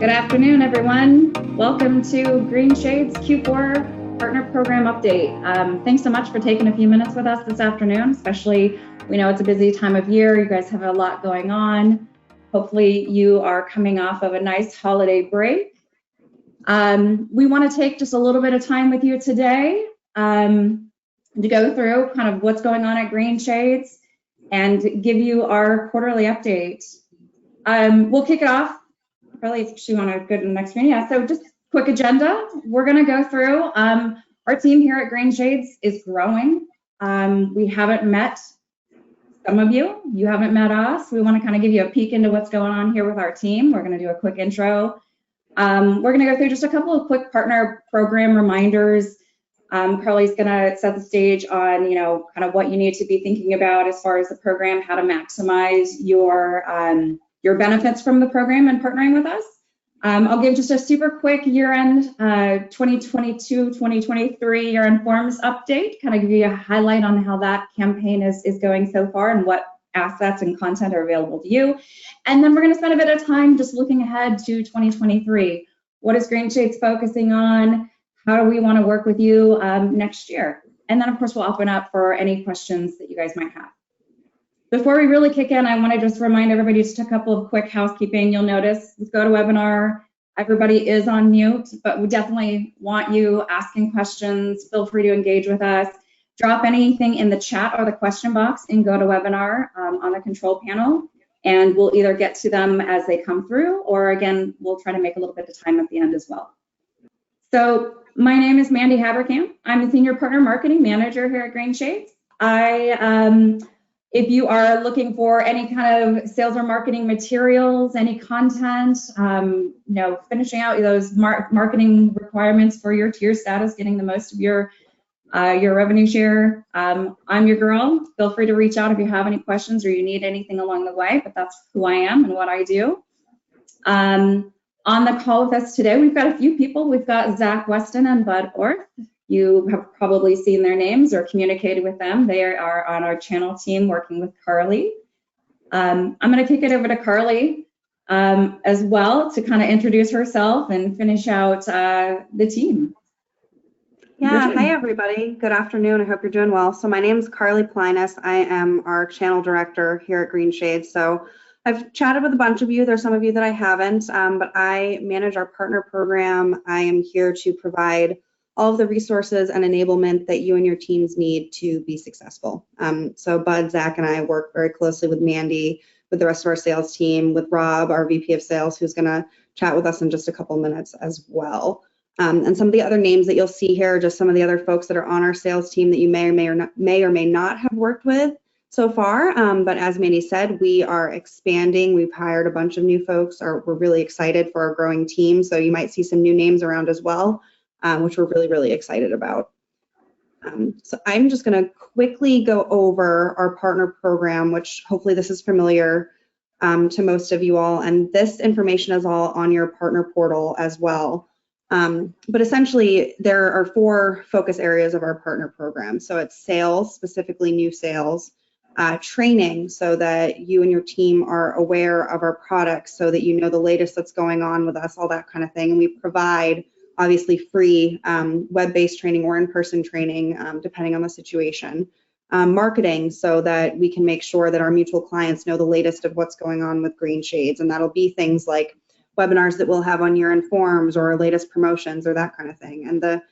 Good afternoon, everyone. Welcome to Greenshades Q4 Partner Program Update. Thanks so much for taking a few minutes with us this afternoon, especially we know it's a busy time of year. You guys have a lot going on. Hopefully you are coming off of a nice holiday break. We want to take just a little bit of time with you today to go through kind of what's going on at Greenshades and give you our quarterly update. We'll kick it off. Probably if you want to go to the next one. Yeah, so just quick agenda. We're going to go through. Our team here at Greenshades is growing. We haven't met some of you. You haven't met us. We want to kind of give you a peek into what's going on here with our team. We're going to do a quick intro. We're going to go through just a couple of quick partner program reminders. Carly's going to set the stage on, kind of what you need to be thinking about as far as the program, how to maximize your benefits from the program and partnering with us. I'll give just a super quick year-end 2022-2023 year-end forms update, kind of give you a highlight on how that campaign is going so far and what assets and content are available to you. And then we're going to spend a bit of time just looking ahead to 2023. What is Greenshades focusing on? How do we want to work with you next year? And then, of course, we'll open up for any questions that you guys might have. Before we really kick in, I want to just remind everybody just a couple of quick housekeeping. You'll notice with GoToWebinar, everybody is on mute, but we definitely want you asking questions. Feel free to engage with us. Drop anything in the chat or the question box in GoToWebinar on the control panel, and we'll either get to them as they come through, or again, we'll try to make a little bit of time at the end as well. So my name is Mandy Haberkamp. I'm a Senior Partner Marketing Manager here at Greenshades. If you are looking for any kind of sales or marketing materials, any content, finishing out those marketing requirements for your tier status, getting the most of your revenue share, I'm your girl. Feel free to reach out if you have any questions or you need anything along the way, but that's who I am and what I do. On the call with us today, we've got a few people. We've got Zach Weston and Bud Orth. You have probably seen their names or communicated with them. They are on our channel team working with Carly. I'm going to kick it over to Carly as well to kind of introduce herself and finish out the team. Yeah, hi everybody. Good afternoon. I hope you're doing well. So my name is Carly Plinus. I am our channel director here at Greenshades. So I've chatted with a bunch of you. There's some of you that I haven't, but I manage our partner program. I am here to provide all of the resources and enablement that you and your teams need to be successful. So Bud, Zach, and I work very closely with Mandy, with the rest of our sales team, with Rob, our VP of Sales, who's going to chat with us in just a couple minutes as well. And some of the other names that you'll see here are just some of the other folks that are on our sales team that you may or may not have worked with so far. But as Mandy said, we are expanding. We've hired a bunch of new folks. We're really excited for our growing team. So you might see some new names around as well. Which we're really, really excited about. So I'm just going to quickly go over our partner program, which hopefully this is familiar to most of you all. And this information is all on your partner portal as well. But essentially, there are 4 focus areas of our partner program. So it's sales, specifically new sales, training so that you and your team are aware of our products so that you know the latest that's going on with us, all that kind of thing. And we provide obviously free web-based training or in-person training, depending on the situation. Marketing so that we can make sure that our mutual clients know the latest of what's going on with Greenshades, and that'll be things like webinars that we'll have on year-end forms or our latest promotions or that kind of thing. And the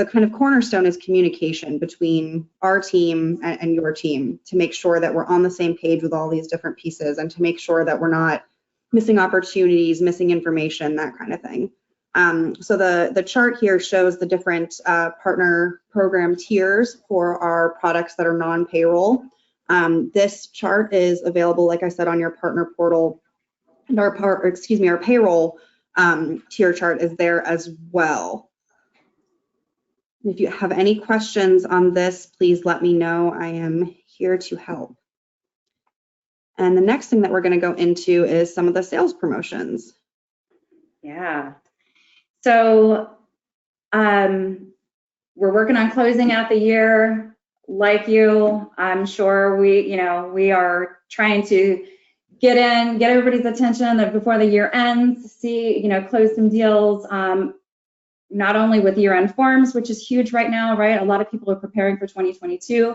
kind of cornerstone is communication between our team and your team to make sure that we're on the same page with all these different pieces and to make sure that we're not missing opportunities, missing information, that kind of thing. So the chart here shows the different partner program tiers for our products that are non-payroll. This chart is available, like I said, on your partner portal, and our payroll tier chart is there as well. If you have any questions on this, please let me know. I am here to help. And the next thing that we're going to go into is some of the sales promotions. Yeah. So we're working on closing out the year. Like you, I'm sure we are trying to get everybody's attention before the year ends, see, close some deals, not only with year-end forms, which is huge right now, right? A lot of people are preparing for 2022,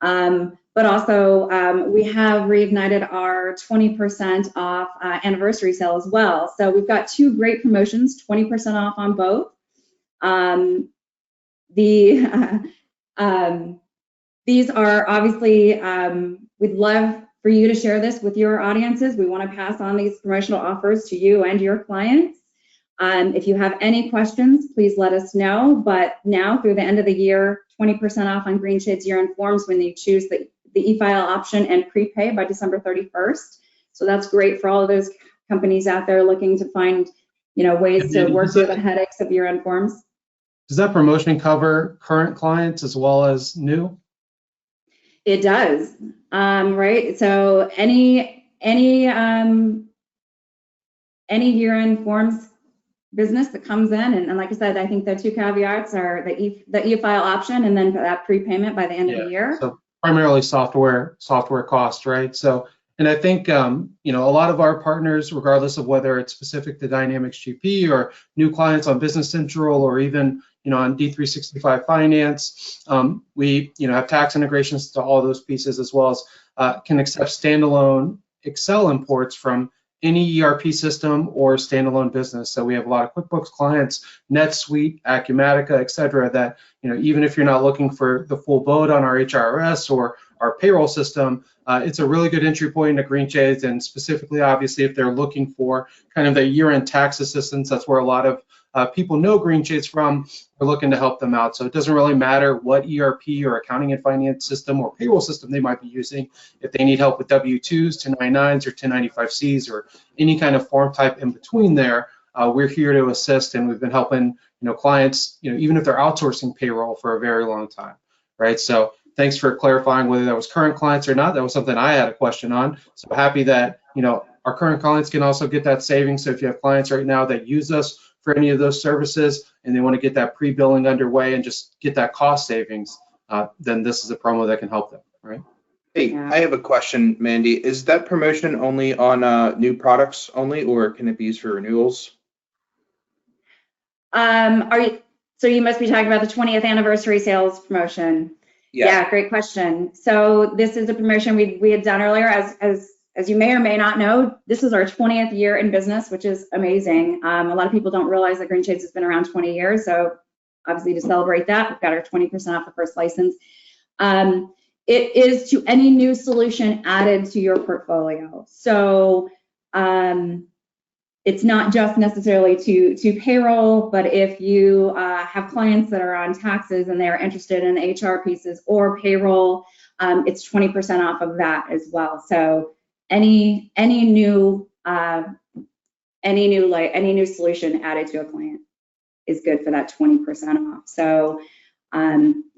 but also we have reignited our 20% off anniversary sale as well. So we've got two great promotions, 20% off on both. These are obviously, we'd love for you to share this with your audiences. We want to pass on these promotional offers to you and your clients. If you have any questions, please let us know. But now through the end of the year, 20% off on Greenshades year-end forms when you choose the e-file option and prepay by December 31st. So that's great for all of those companies out there looking to find, ways to work through the headaches of year-end forms. Does that promotion cover current clients as well as new? It does, right? So any year-end forms business that comes in, and like I said, I think the two caveats are the e-file option and then that prepayment by the end of the year. So primarily software costs, right? So, and I think a lot of our partners, regardless of whether it's specific to Dynamics GP or new clients on Business Central or even on D365 Finance, we have tax integrations to all those pieces, as well as can accept standalone Excel imports from any ERP system or standalone business. So we have a lot of QuickBooks clients, NetSuite, Acumatica, et cetera, that even if you're not looking for the full boat on our HRS or our payroll system, it's a really good entry point into Greenshades, and specifically, obviously, if they're looking for kind of the year-end tax assistance, that's where a lot of people know Greenshades from. We're looking to help them out. So it doesn't really matter what ERP or accounting and finance system or payroll system they might be using. If they need help with W-2s, 1099s, or 1095Cs, or any kind of form type in between there, we're here to assist, and we've been helping clients, even if they're outsourcing payroll for a very long time, right? So thanks for clarifying whether that was current clients or not. That was something I had a question on. So happy that our current clients can also get that savings. So if you have clients right now that use us for any of those services and they want to get that pre-billing underway and just get that cost savings, then this is a promo that can help them, right? Hey, I have a question, Mandy. Is that promotion only on new products only, or can it be used for renewals? So you must be talking about the 20th anniversary sales promotion. Yeah, great question. So this is a promotion we had done earlier. As you may or may not know, this is our 20th year in business, which is amazing. A lot of people don't realize that Greenshades has been around 20 years. So obviously to celebrate that, we've got our 20% off the first license. It is to any new solution added to your portfolio. So it's not just necessarily to payroll, but if you have clients that are on taxes and they're interested in HR pieces or payroll, it's 20% off of that as well. So any new solution added to a client is good for that 20% off. So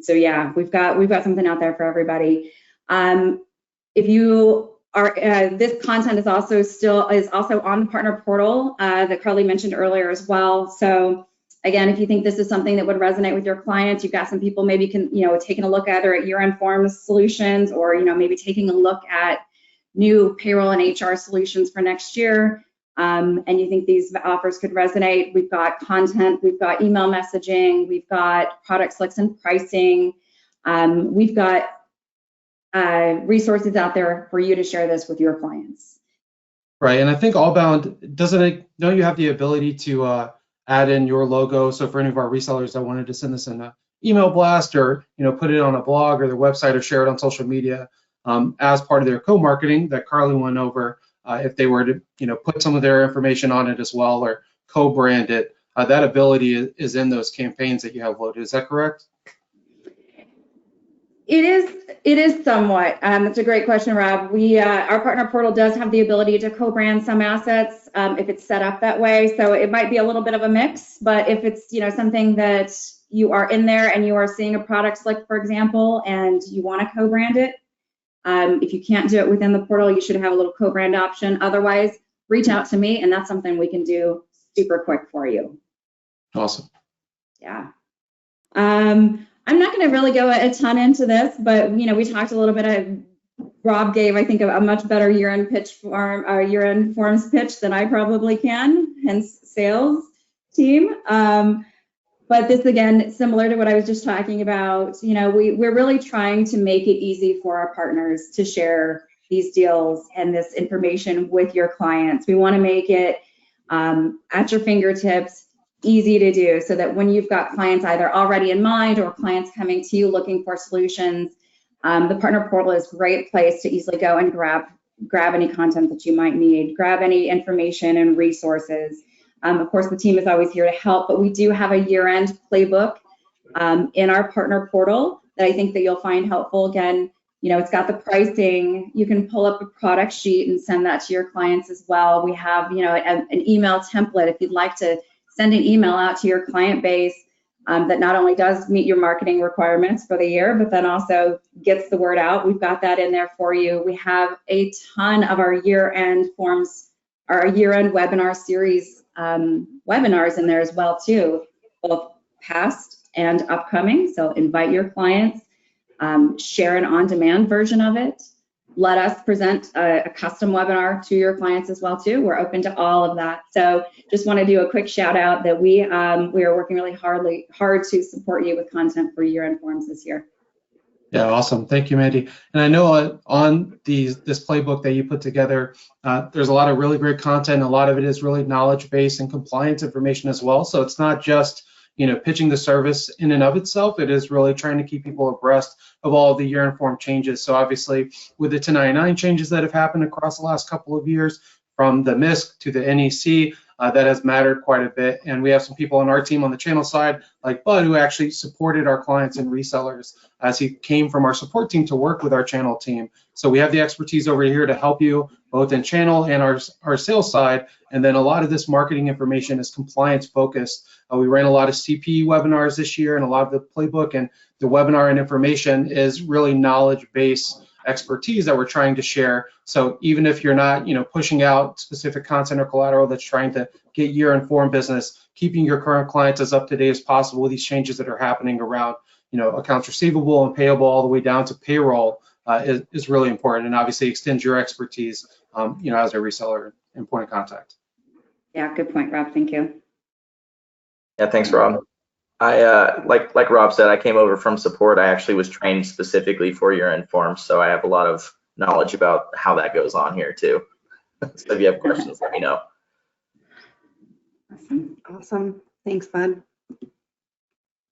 yeah, we've got something out there for everybody. If you are, this content is also on the partner portal that Carly mentioned earlier as well. So again, if you think this is something that would resonate with your clients, you've got some people maybe taking a look either at year-end forms solutions or maybe taking a look at new payroll and HR solutions for next year, and you think these offers could resonate, we've got content, we've got email messaging, we've got product slicks and pricing, we've got resources out there for you to share this with your clients. Right, and I think Allbound, don't you have the ability to add in your logo? So for any of our resellers that wanted to send this in an email blast or put it on a blog or their website or share it on social media, as part of their co-marketing that Carly went over, if they were to put some of their information on it as well or co-brand it, that ability is in those campaigns that you have loaded. Is that correct? It is somewhat. It's a great question, Rob. Our partner portal does have the ability to co-brand some assets if it's set up that way. So it might be a little bit of a mix, but if it's something that you are in there and you are seeing a product slick, for example, and you want to co-brand it, if you can't do it within the portal, you should have a little co-brand option. Otherwise, reach out to me, and that's something we can do super quick for you. Awesome. Yeah. I'm not going to really go a ton into this, but we talked a little bit Rob gave, I think, a much better year-end forms pitch than I probably can, hence sales team. But this, again, similar to what I was just talking about, we're really trying to make it easy for our partners to share these deals and this information with your clients. We want to make it at your fingertips, easy to do, so that when you've got clients either already in mind or clients coming to you looking for solutions, the partner portal is a great place to easily go and grab any content that you might need, grab any information and resources. Of course, the team is always here to help, but we do have a year-end playbook in our partner portal that I think that you'll find helpful. Again, it's got the pricing. You can pull up a product sheet and send that to your clients as well. We have, an email template if you'd like to send an email out to your client base that not only does meet your marketing requirements for the year, but then also gets the word out. We've got that in there for you. We have a ton of our year-end forms, our year-end webinar series webinars in there as well too, both past and upcoming. So invite your clients, share an on-demand version of it. Let us present a custom webinar to your clients as well too. We're open to all of that. So just want to do a quick shout out that we are working really hard to support you with content for year-end forms this year. Yeah, awesome. Thank you, Mandy. And I know on this playbook that you put together, there's a lot of really great content. A lot of it is really knowledge-based and compliance information as well. So it's not just pitching the service in and of itself. It is really trying to keep people abreast of all the year-end form changes. So obviously, with the 1099 changes that have happened across the last couple of years, from the MISC to the NEC, that has mattered quite a bit. And we have some people on our team on the channel side, like Bud, who actually supported our clients and resellers as he came from our support team to work with our channel team. So we have the expertise over here to help you both in channel and our sales side. And then a lot of this marketing information is compliance focused. We ran a lot of CP webinars this year, and a lot of the playbook and the webinar and information is really knowledge-based expertise that we're trying to share. So even if you're not, pushing out specific content or collateral that's trying to get year-end form business, keeping your current clients as up to date as possible with these changes that are happening around, accounts receivable and payable all the way down to payroll is really important, and obviously extends your expertise, as a reseller and point of contact. Yeah, good point, Rob. Thank you. Yeah, thanks, Rob. I like Rob said, I came over from support. I actually was trained specifically for year-end forms, so I have a lot of knowledge about how that goes on here too. So if you have questions, let me know. Awesome. Thanks, Bud.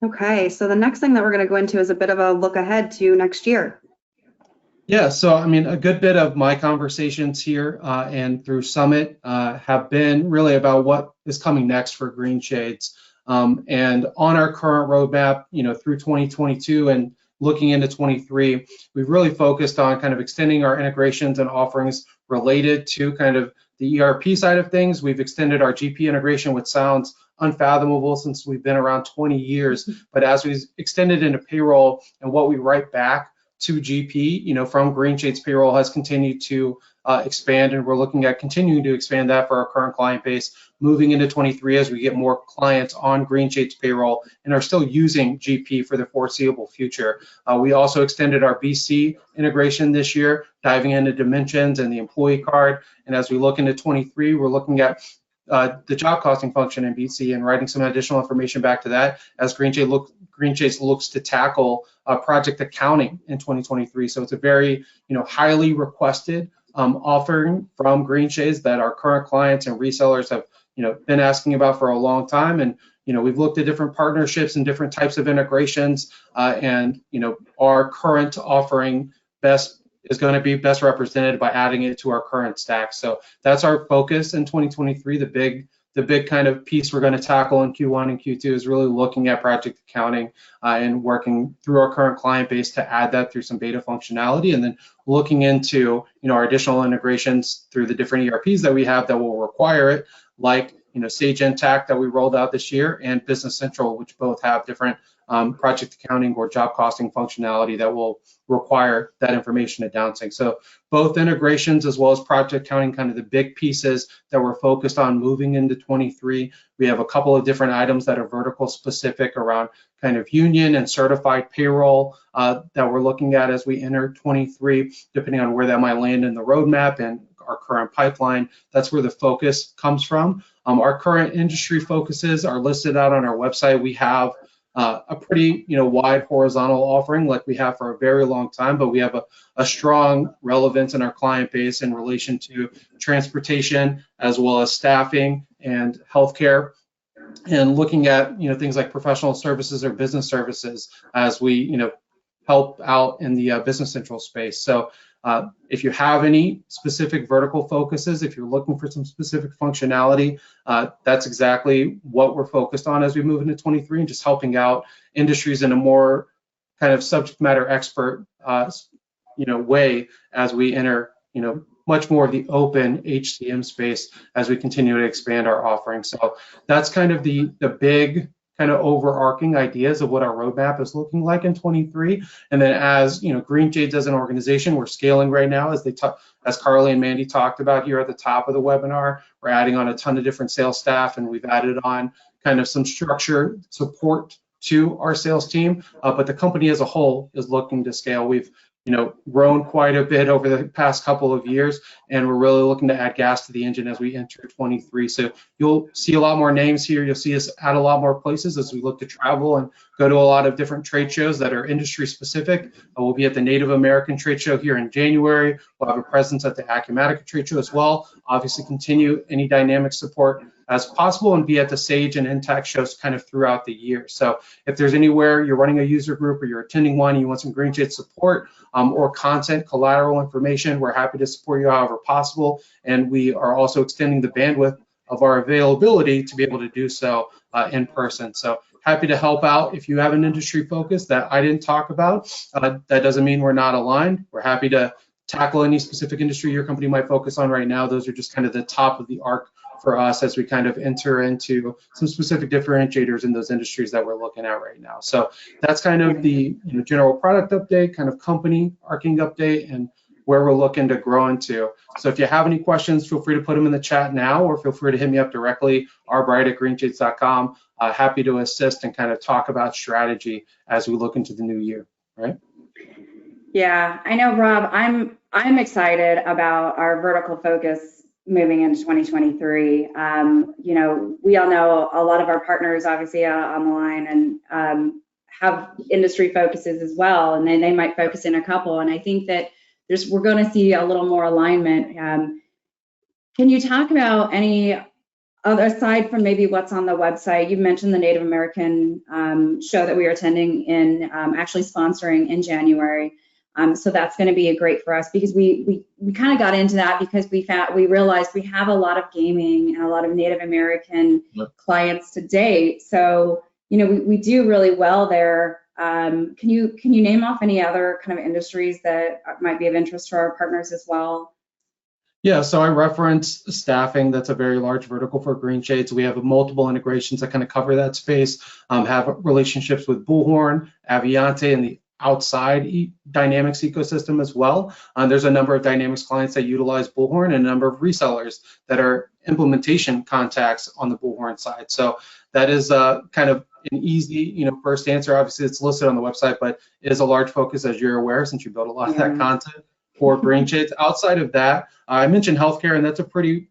Okay, so the next thing that we're going to go into is a bit of a look ahead to next year. Yeah, so a good bit of my conversations here and through Summit have been really about what is coming next for Greenshades. And on our current roadmap, through 2022 and looking into 23, we've really focused on kind of extending our integrations and offerings related to kind of the ERP side of things. We've extended our GP integration, which sounds unfathomable since we've been around 20 years. But as we've extended into payroll and what we write back to GP, from Greenshades Payroll has continued to expand, and we're looking at continuing to expand that for our current client base, moving into 23 as we get more clients on Greenshades Payroll and are still using GP for the foreseeable future. We also extended our BC integration this year, diving into dimensions and the employee card. And as we look into 23, we're looking at the job costing function in BC and writing some additional information back to that as Greenshades looks to tackle project accounting in 2023. So it's a very, highly requested offering from Greenshades that our current clients and resellers have, been asking about for a long time. And, we've looked at different partnerships and different types of integrations, and, our current offering is going to be best represented by adding it to our current stack. So that's our focus in 2023. The big kind of piece we're going to tackle in Q1 and Q2 is really looking at project accounting and working through our current client base to add that through some beta functionality, and then looking into our additional integrations through the different ERPs that we have that will require it, like Sage Intacct that we rolled out this year, and Business Central, which both have different project accounting or job costing functionality that will require that information to downsync. So both integrations as well as project accounting, kind of the big pieces that we're focused on moving into 23. We have a couple of different items that are vertical specific around kind of union and certified payroll that we're looking at as we enter 23, depending on where that might land in the roadmap and our current pipeline. That's where the focus comes from. Our current industry focuses are listed out on our website. We have a pretty wide horizontal offering like we have for a very long time, but we have a strong relevance in our client base in relation to transportation as well as staffing and healthcare, and looking at things like professional services or business services as we help out in the Business Central space. So if you have any specific vertical focuses, if you're looking for some specific functionality, that's exactly what we're focused on as we move into 23, and just helping out industries in a more kind of subject matter expert way as we enter much more of the open HCM space as we continue to expand our offering. So that's kind of the big kind of overarching ideas of what our roadmap is looking like in 23. And then as Greenshades as an organization, we're scaling right now as Carly and Mandy talked about here at the top of the webinar. We're adding on a ton of different sales staff, and we've added on kind of some structure support to our sales team. But the company as a whole is looking to scale. We've grown quite a bit over the past couple of years, and we're really looking to add gas to the engine as we enter 23. So you'll see a lot more names here. You'll see us at a lot more places as we look to travel and go to a lot of different trade shows that are industry specific. We'll be at the Native American trade show here in January. We'll have a presence at the Acumatica trade show as well. Obviously continue any dynamic support as possible and be at the Sage and Intact shows kind of throughout the year. So if there's anywhere you're running a user group or you're attending one and you want some Greenshades support or content, collateral information, we're happy to support you however possible. And we are also extending the bandwidth of our availability to be able to do so in person. So happy to help out if you have an industry focus that I didn't talk about. That doesn't mean we're not aligned. We're happy to tackle any specific industry your company might focus on right now. Those are just kind of the top of the arc for us as we kind of enter into some specific differentiators in those industries that we're looking at right now. So that's kind of the general product update, kind of company arcing update, and where we're looking to grow into. So if you have any questions, feel free to put them in the chat now, or feel free to hit me up directly, rbright@greenshades.com. Happy to assist and kind of talk about strategy as we look into the new year, right? Yeah, I know, Rob, I'm excited about our vertical focus moving into 2023. We all know a lot of our partners obviously on the line and have industry focuses as well, and then they might focus in a couple. And I think that we're going to see a little more alignment. Can you talk about any other, aside from maybe what's on the website? You mentioned the Native American show that we are attending in, actually sponsoring in January. So that's going to be great for us because we kind of got into that because we realized we have a lot of gaming and a lot of Native American clients to date. So we do really well there. Can you name off any other kind of industries that might be of interest to our partners as well? Yeah, so I referenced staffing. That's a very large vertical for Greenshades. We have multiple integrations that kind of cover that space, have relationships with Bullhorn, Aviante, and the outside Dynamics ecosystem as well. There's a number of Dynamics clients that utilize Bullhorn and a number of resellers that are implementation contacts on the Bullhorn side. So that is kind of an easy, first answer. Obviously, it's listed on the website, but it is a large focus, as you're aware, since you built a lot of that content for Greenshades. Outside of that, I mentioned healthcare, and that's a pretty,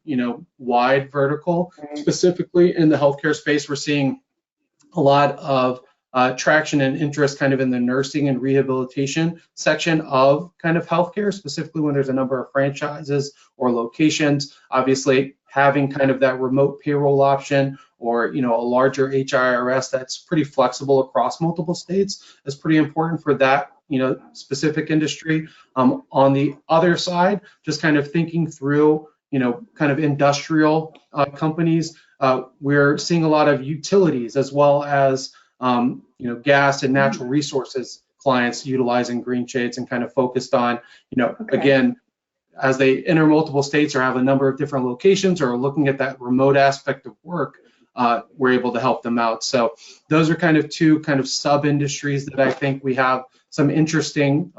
wide vertical. Specifically in the healthcare space, we're seeing a lot of traction and interest kind of in the nursing and rehabilitation section of kind of healthcare, specifically when there's a number of franchises or locations. Obviously, having kind of that remote payroll option or a larger HIRS that's pretty flexible across multiple states is pretty important for that specific industry. On the other side, just kind of thinking through kind of industrial companies, we're seeing a lot of utilities as well as gas and natural resources clients utilizing Greenshades and kind of focused on, again, as they enter multiple states or have a number of different locations or looking at that remote aspect of work, we're able to help them out. So those are kind of two kind of sub industries that I think we have some interesting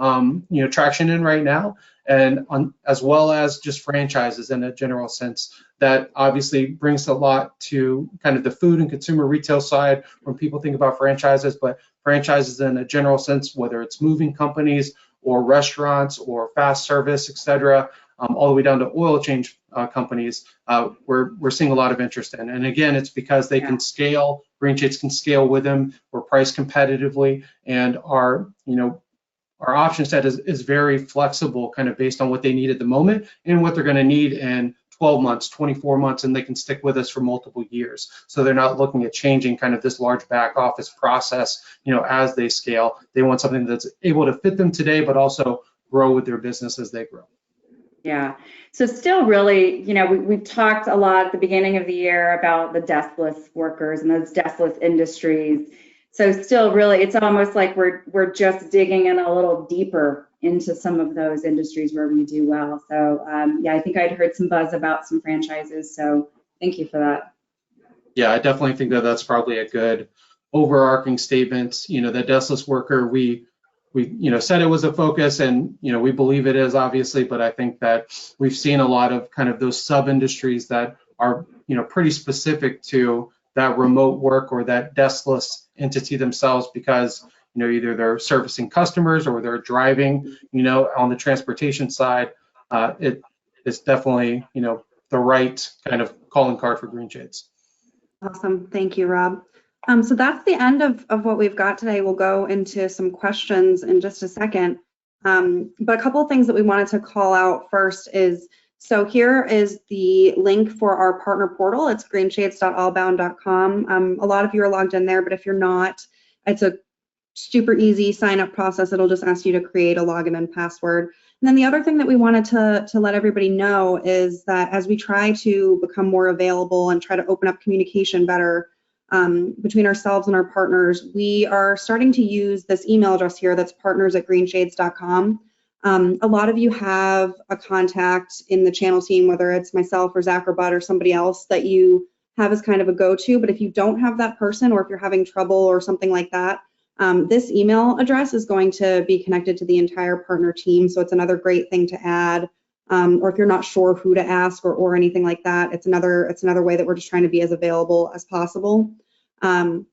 traction in right now, and as well as just franchises in a general sense. That obviously brings a lot to kind of the food and consumer retail side when people think about franchises, but franchises in a general sense, whether it's moving companies or restaurants or fast service, et cetera, all the way down to oil change companies, we're seeing a lot of interest in. And again, it's because they can scale, Greenshades can scale with them, we're priced competitively, and our option set is very flexible, kind of based on what they need at the moment and what they're going to need in 12 months, 24 months, and they can stick with us for multiple years. So they're not looking at changing kind of this large back office process, as they scale. They want something that's able to fit them today, but also grow with their business as they grow. Yeah. So still really, we've talked a lot at the beginning of the year about the deskless workers and those deskless industries. So still really, it's almost like we're just digging in a little deeper into some of those industries where we do well. So I think I'd heard some buzz about some franchises. So thank you for that. Yeah, I definitely think that that's probably a good overarching statement. That deskless worker, we said it was a focus, and we believe it is, obviously, but I think that we've seen a lot of kind of those sub industries that are pretty specific to that remote work or that deskless entity themselves, because either they're servicing customers or they're driving on the transportation side. It's definitely the right kind of calling card for Greenshades. Awesome. Thank you, Rob. So that's the end of what we've got today. We'll go into some questions in just a second. But a couple of things that we wanted to call out first is, so here is the link for our partner portal. It's greenshades.allbound.com. A lot of you are logged in there, but if you're not, it's a super easy sign up process. It'll just ask you to create a login and password. And then the other thing that we wanted to let everybody know is that as we try to become more available and try to open up communication better between ourselves and our partners, we are starting to use this email address here that's partners@greenshades.com. A lot of you have a contact in the channel team, whether it's myself or Zach or Bud or somebody else that you have as kind of a go-to, but if you don't have that person, or if you're having trouble or something like that, this email address is going to be connected to the entire partner team, so it's another great thing to add. Or if you're not sure who to ask or anything like that, it's another way that we're just trying to be as available as possible. And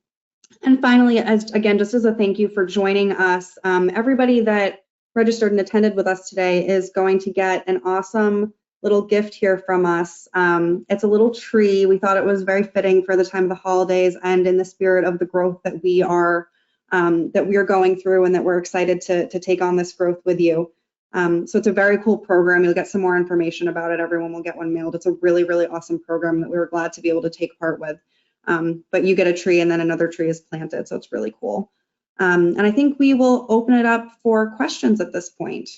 finally, again, just as a thank you for joining us, everybody that registered and attended with us today is going to get an awesome little gift here from us. It's a little tree. We thought it was very fitting for the time of the holidays and in the spirit of the growth that we are going through, and that we're excited to take on this growth with you. So it's a very cool program. You'll get some more information about it. Everyone will get one mailed. It's a really, really awesome program that we were glad to be able to take part with. But you get a tree and then another tree is planted, so it's really cool. And I think we will open it up for questions at this point.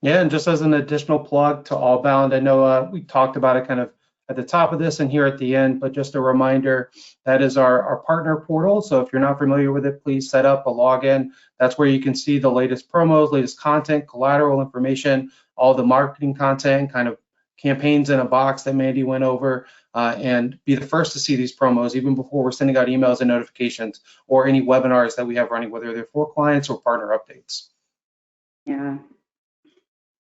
Yeah, and just as an additional plug to Allbound, I know we talked about it kind of at the top of this and here at the end, but just a reminder, that is our partner portal. So if you're not familiar with it, please set up a login. That's where you can see the latest promos, latest content, collateral information, all the marketing content, kind of campaigns in a box that Mandy went over, and be the first to see these promos even before we're sending out emails and notifications or any webinars that we have running, whether they're for clients or partner updates. Yeah.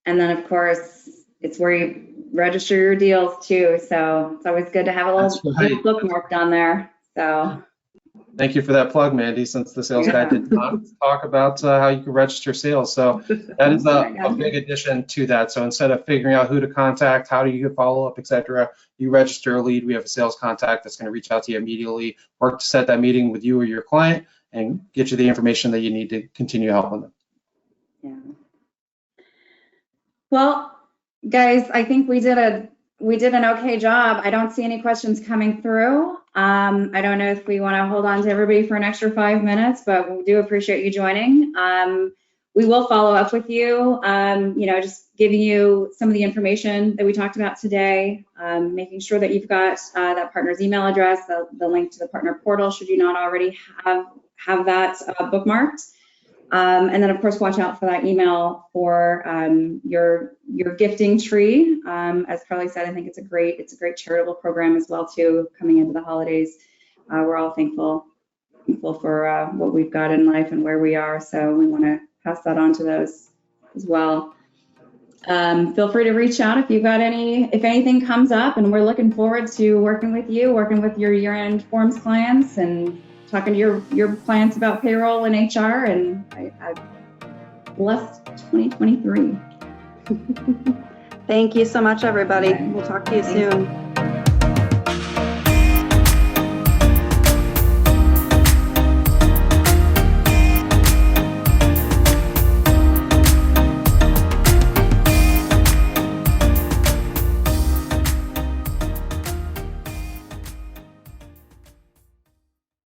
And then, of course, it's where you register your deals too. So it's always good to have a little bookmark down there. So thank you for that plug, Mandy, since the sales guide did not talk about how you can register sales. So that is a big addition to that. So instead of figuring out who to contact, how do you follow up, et cetera, you register a lead. We have a sales contact that's going to reach out to you immediately, work to set that meeting with you or your client, and get you the information that you need to continue helping them. Yeah. Well, guys, I think we did an okay job. I don't see any questions coming through. I don't know if we want to hold on to everybody for an extra 5 minutes, but we do appreciate you joining. We will follow up with you, just giving you some of the information that we talked about today, making sure that you've got that partner's email address, the link to the partner portal, should you not already have that bookmarked. And then of course, watch out for that email for your gifting tree. As Carly said, I think it's a great charitable program as well too, coming into the holidays. We're all thankful for what we've got in life and where we are. So we want to pass that on to those as well. Feel free to reach out if anything comes up, and we're looking forward to working with your year-end forms clients and talking to your clients about payroll and HR, and I've blessed 2023. Thank you so much, everybody. Okay. We'll talk to you soon.